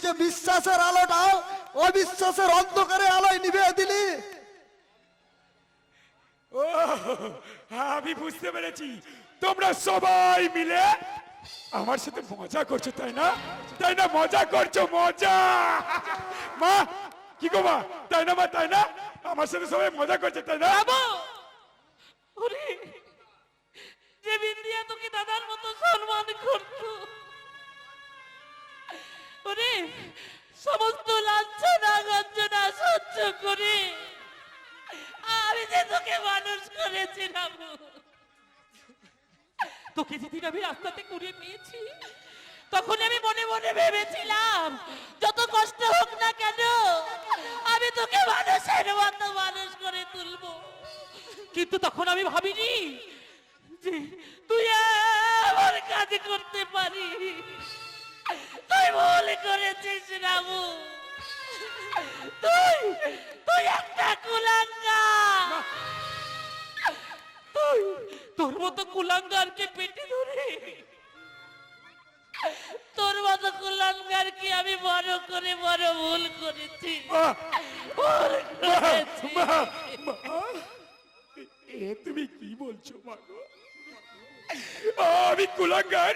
যে বিশ্বাসের আলোটা অবিশ্বাসের অন্ধকারে আলোয় নিভিয়ে দিলি। ও আমি বুঝতে পেরেছি, তোমরা সবাই মিলে আমার সাথে মজা করছো, তাই না? তাই না? মজা করছো, মজা। মা, কি গো মা, তাই না মা, তাই না? আমার সাথে সবাই মজা করছে, তাই না? ওরে, যে বিন্দিয়া তোকে দাদার মতো সম্মান করত, ওরে সমস্ত লাঞ্ছনা গঞ্জনা সহ্য করে আমি যে তোকে মানুষ করেছিলাম, তোকে যেদিন আমি রাস্তাতে কুড়িয়ে পেয়েছি তখন আমি মনে মনে ভেবেছিলাম যত কষ্ট হোক না কেন আমি তোকে মানুষের মতো মানুষ করে তুলবো। কিন্তু তখন আমি ভাবিনি যে তুই এমন কাজ করতে পারি। তুই ভুল করেছিস রামু, তুই তুই একটা কুলাঙ্গার। তুই তোর মতো কুলাঙ্গারকে পেটে ধরে, তোর মতো কুলাঙ্গারকে আমি বড় করে বড় ভুল করেছি। ভুল করেছি। এ তুমি কি বলছো মা গো? আমি কুলাঙ্গার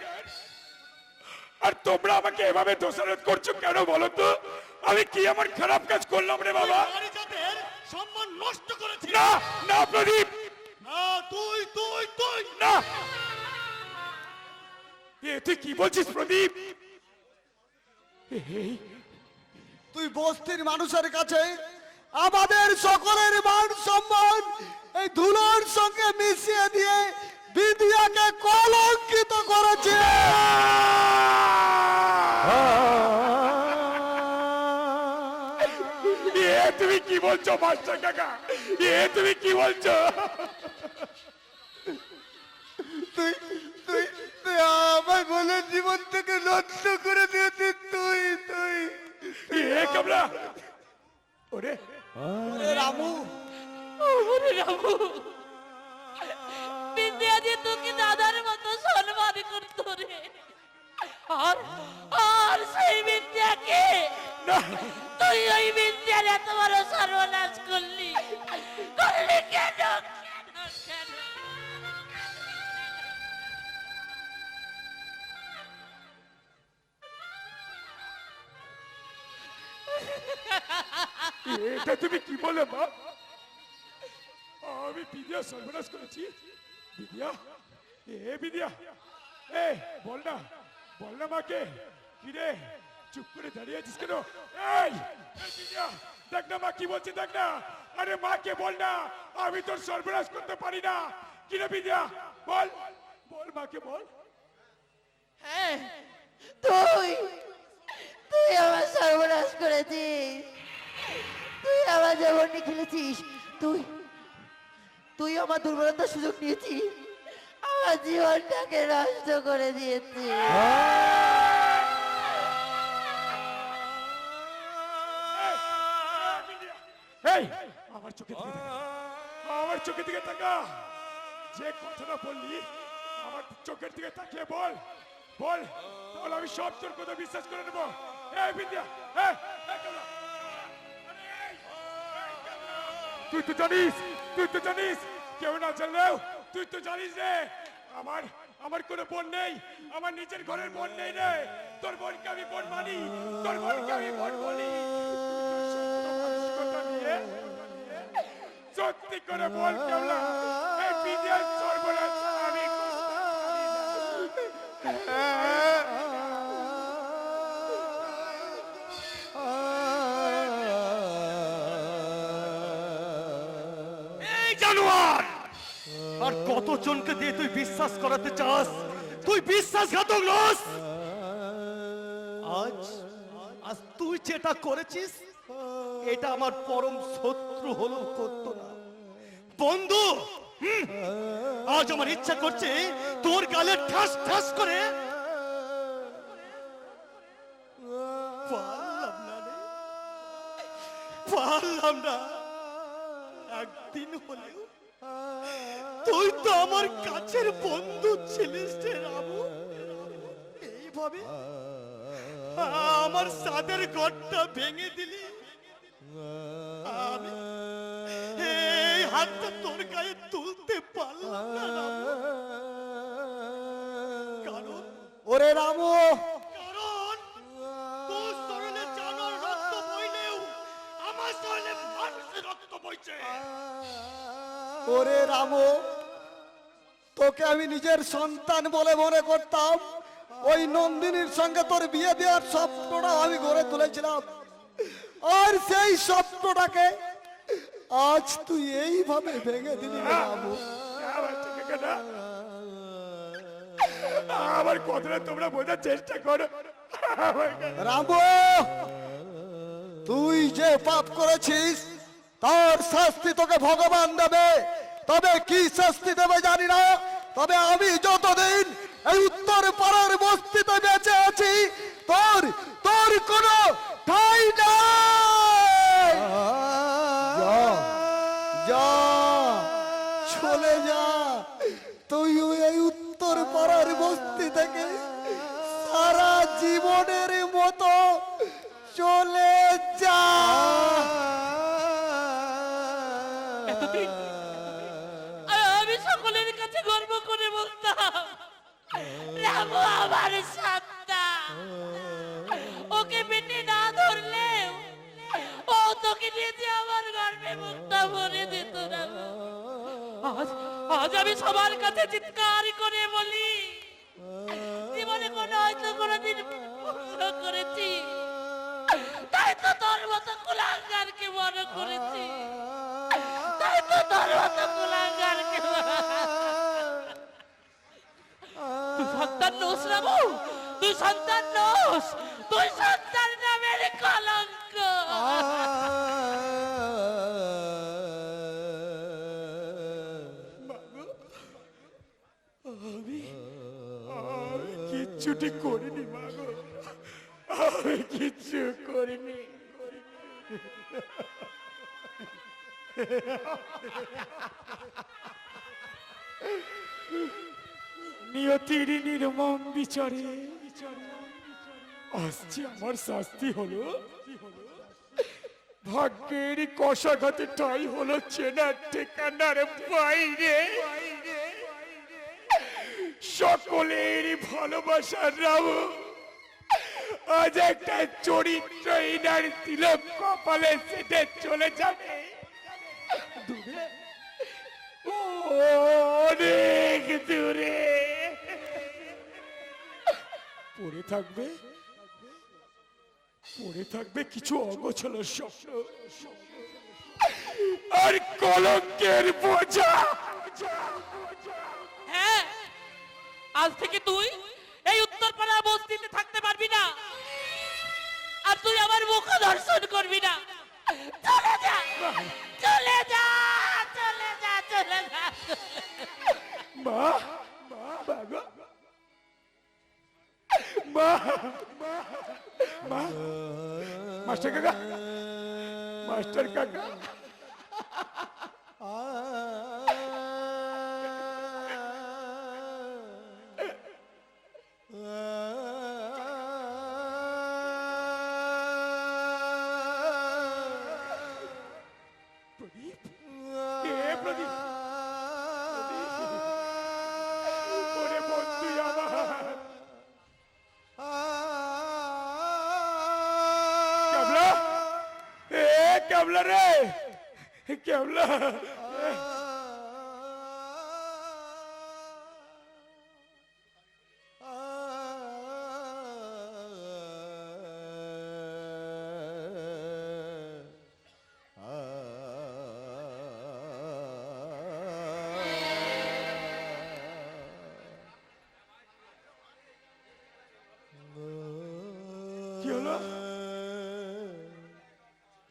আর তোমরা আমাকে এভাবে দোষারোপ করছো কেন বলো তো? আমি কি আমার খারাপ কাজ করলাম রে বাবা? সম্মান নষ্ট করেছি। না না প্রদীপ, না, তুই তুই তুই না। এ তুই কি বলছিস প্রদীপ? তুই বস্তির মানুষের কাছে আমাদের সকলের মান সম্মান এই ধুলোর সঙ্গে মিশিয়ে দিয়ে বিদিয়াকে কলঙ্কিত করেছে। এ তুমি কি বলছো মাস্টার কাকা? এ তুমি কি বলছো? তুই তুই তুই আমার বলে জীবন থেকে নষ্ট করে দিয়েছিস। তুই তুই এ কামলা, ওরে রামু, ওরে রামু, বিন্দিয়া যে তোকে দাদার মতো সম্মান করতো রে, আর আর সেই বিন্দিয়াকে তুই ওই বিন্দিয়ার এত বড় সর্বনাশ করলি। করলি কেন? কেন? এটা তুমি কি বলে মা? আমি বিদিয়া সর্বনাশ করেছি? বিদিয়া, এ বিদিয়া, এ বল না, বল না মাকে। কিরে চুপ করে দাঁড়িয়ে আছিস কেন? এই বিদিয়া, দেখ না মা কি বলছে, দেখ না। আরে মাকে বল না, আমি তোর সর্বনাশ করতে পারি না। কিরে বিদিয়া, বল বল মাকে বল। হ্যাঁ, তুই তুই আমার সর্বনাশ করেছিস। তুই আমার জীবন নিয়ে খেলেছিস। তুই তুই আমার দুর্বলতার সুযোগ নিয়েছিস, আমার জীবনটাকে নষ্ট করে দিয়েছিস। এই আমার চোখে দিকে তাকা, আমার চোখের দিকে তাকা। যে কথাটা বললি আমার চোখের দিকে তাকিয়ে বল, বল, তাহলে আমি সব তোর কথা বিশ্বাস করে নেবো। এই বিদ্যা, তুই তো জানিস, তুই তো জানিস, কেউ না জানলেও তুই তো জানিস রে, আমার আমার কোনো বোন নেই, আমার নিজের ঘরের বোন নেই রে। তোর বোনকে আমি বোন মানি, তোর বোনকে আমি বোন বলি। সত্যি করে বল কেমলা, এই বিদ্যার সর্বনাশ আমি জানোয়ার। আর কতজনকে দিয়ে তুই বিশ্বাস করাতে চাস? তুই বিশ্বাসঘাতক নস। আজ আজ তুই যেটা করেছিস এটা আমার পরম শত্রু হলেও করতো না। বন্ধু, আজ আমার ইচ্ছা করছে তোর গালে ঠাস ঠাস করে। পারলাম না রে, পারলাম না। একদিন হলেও তুই তো আমার কাছের বন্ধু ছিলিস রে রামু। এইভাবে আমার সাদের ঘরটা ভেঙে দিলি। আমি এই হাতটা তোর গায়ে তুলতে পারলাম না রামু। কারণ ওরে রামু, কারণ তোর শরীরে জানোয়ার রক্ত বইলেও আমার শরীরে মানুষের রক্ত বইছে। ওরে রামু, তোকে আমি নিজের সন্তান বলে মনে করতাম। ওই নন্দিনীর সঙ্গে তোর বিয়ে দেওয়ার স্বপ্নটা আমি গড়ে তুলেছিলাম, আর সেই স্বপ্নটাকে আজ তুই এইভাবে ভেঙে দিলি রে রামু। আমার চোখে কাটা। আমার কথাটা তোমরা বোঝার চেষ্টা করো। রামু, তুই যে পাপ করেছিস তার শাস্তি তোকে ভগবান দেবে। তবে কি শাস্তি দেবে জানি না, তবে আমি যতদিন এই উত্তর পাড়ার বস্তিতে বেঁচে আছি তোর তোর কোনো ঠাঁই নাই। যা, যা, চলে যা, তুই এই উত্তর পাড়ার বস্তি থেকে সারা জীবনের মতো চলে যা। এতদিন আমি সকলের কাছে গর্ব করে বলতাম রামু আমার সন্তান, ওকে পেটে না ধরলেও ও তোকে নিজে আমার গর্বে মুক্তা ভরে দিত না। আজ আজ আমি সবার কাছে চিৎকার করে বলি, জীবনে কোনো হয়তো কোনোদিন ভুল করেছি, তাই তো তোর মতো কুলাঙ্গারকে বড় করেছি, তাই তো তোর মতো কুলাঙ্গারকে তুই সন্তান নোস রামু, তুই সন্তান নোস, তুই সন্তান নামের কলঙ্ক। আমি কিচ্ছুটি করিনি মা গো, আমি কিচ্ছু করিনি। নিয়তির নির্মম বিচারে আসছে আমার শাস্তি হলো, ভাগ্যের কষাঘাতে ঠাই হলো চেনার ঠিকানার বাইরে। সকলের ভালোবাসার রামু আজ একটা চরিত্রহীন আর তিলক কপালে সেটে চলে যাবে দূরে, অনেক দূরে পড়ে থাকবে, পড়ে থাকবে কিছু অগোছালো স্বপ্ন আর কলঙ্কের বোঝা। হ্যাঁ, আজ থেকে তুই এই উত্তরপাড়া বস্তিতে থাকতে পারবি না, আর তুই আমার মুখ দর্শন করবি না। চলে যা, চলে যা, চলে যা, চলে যা। মা, মা, বাবা, মা, মা, মাস্টার কাকা, মাস্টার কাকা, প্রদীপ, এ প্রদীপ, ওরে বন্ধু আমার, ক্যাবলা, এ ক্যাবলা রে, ক্যাবলা, কি হলো?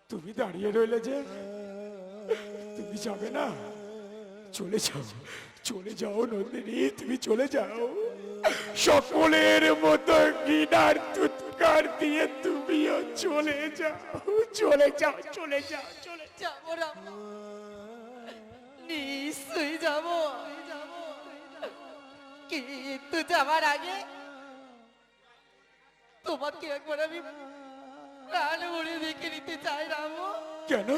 তুমি দাঁড়িয়ে রইলে যে, তুমি যাবে না? চলে যাও, চলে যাও নন্দিনী, তুমি চলে যাও। সকলের মতো ঘৃণার তুৎকার দিয়ে তুমিও চলে যাও, চলে যাও, চলে যাও, চলে যাও। যাবো রামু, নিশ্চয়ই যাবো, কিন্তু যাবার আগে তোমাকে একবার আমি প্রাণ ভরে দেখে নিতে চাই রামু। কেন?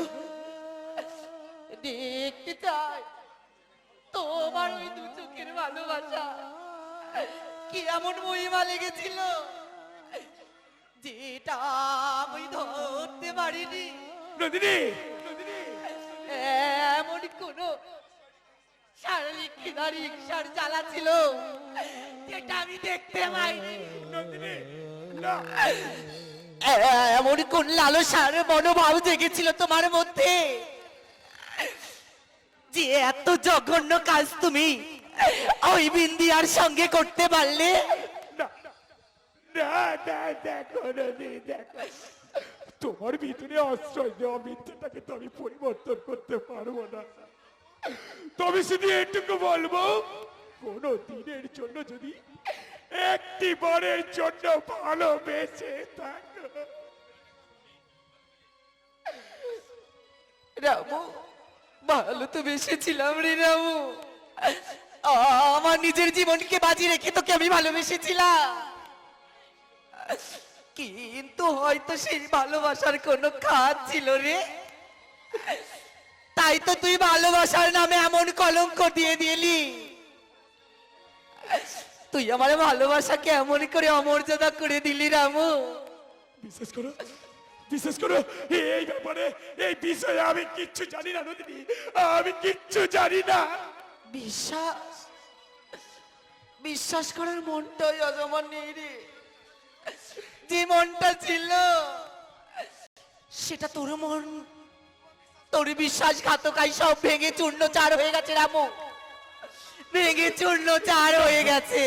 দেখতে চাই তোমার ওই দু চোখের ভালোবাসা কি এমন মহিমা লেগেছিল যেটা আমি ধরতে পারিনি। নন্দিনী, এমন কোন শারীরিক ইচ্ছার জ্বালা ছিল যেটা আমি দেখতে পাইনি। নন্দিনী, না। এমন কোন লালসার মনোভাব জেগেছিল তোমার মধ্যে যে এত জঘন্য কাজ তুমি ওই বিন্দিয়ার সঙ্গে করতে পারলে? না, না, না, দেখো নন্দিনী, দেখো। তোমার ভিতরে আশ্রয় দেওয়া মিথ্যেটাকে তো আমি পরিবর্তন করতে পারবো না। তবে শুধু এটুকু বলবো, কোনো দিনের জন্য যদি একটি বারের জন্য ভালোবেসে থাকো। রামু, ভালো তো বেসেছিলাম রে রামু। আমার নিজের জীবনকে বাজি রেখে তোকে আমি ভালোবেসেছিলাম, কিন্তু হয়তো সেই ভালোবাসার কোনো খাত ছিল রে। তাই তো তুই ভালোবাসার নামে এমন কলঙ্ক দিয়ে দিলি। তুই আমার ভালোবাসাকে এমন করে অমর্যাদা করে দিলি রামু। বিশেষ করো, বিশেষ করো এই ব্যাপারে, এই বিষয়ে আমি কিচ্ছু জানি না নন্দিনী, আমি কিচ্ছু জানি না। বিশ্বাস বিশ্বাস করার মনটাই আজ আমার নেই রে। যে মনটা ছিল সেটা তোর মন, তোর বিশ্বাসঘাতকাই সব ভেঙে চূর্ণ চার হয়ে গেছে রামু, ভেঙে চূর্ণ চার হয়ে গেছে।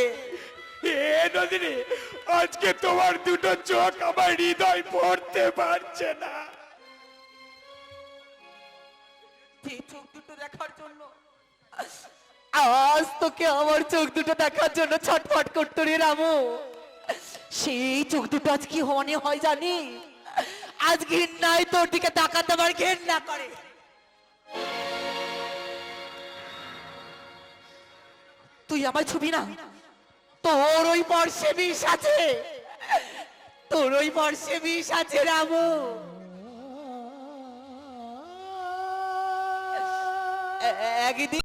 এ নন্দিনী, আজকে তোমার দুটো চোখ আমার হৃদয় পড়তে পারছে না। যে চোখ দুটো দেখার জন্য আজ তোকে আমার চোখ দুটো দেখার জন্য ছটফট করতো রে রামু, সেই চোখ দুটো আজ কি মনে হয় জানি? আজ ঘৃণায় তোর দিকে তাকাতে আমার ঘৃণা করে। তুই আমার ছবি না, তোর ওই পর্শে বিষ আছে, তোর ওই পর্শে বিষ আছে রামু। একদিন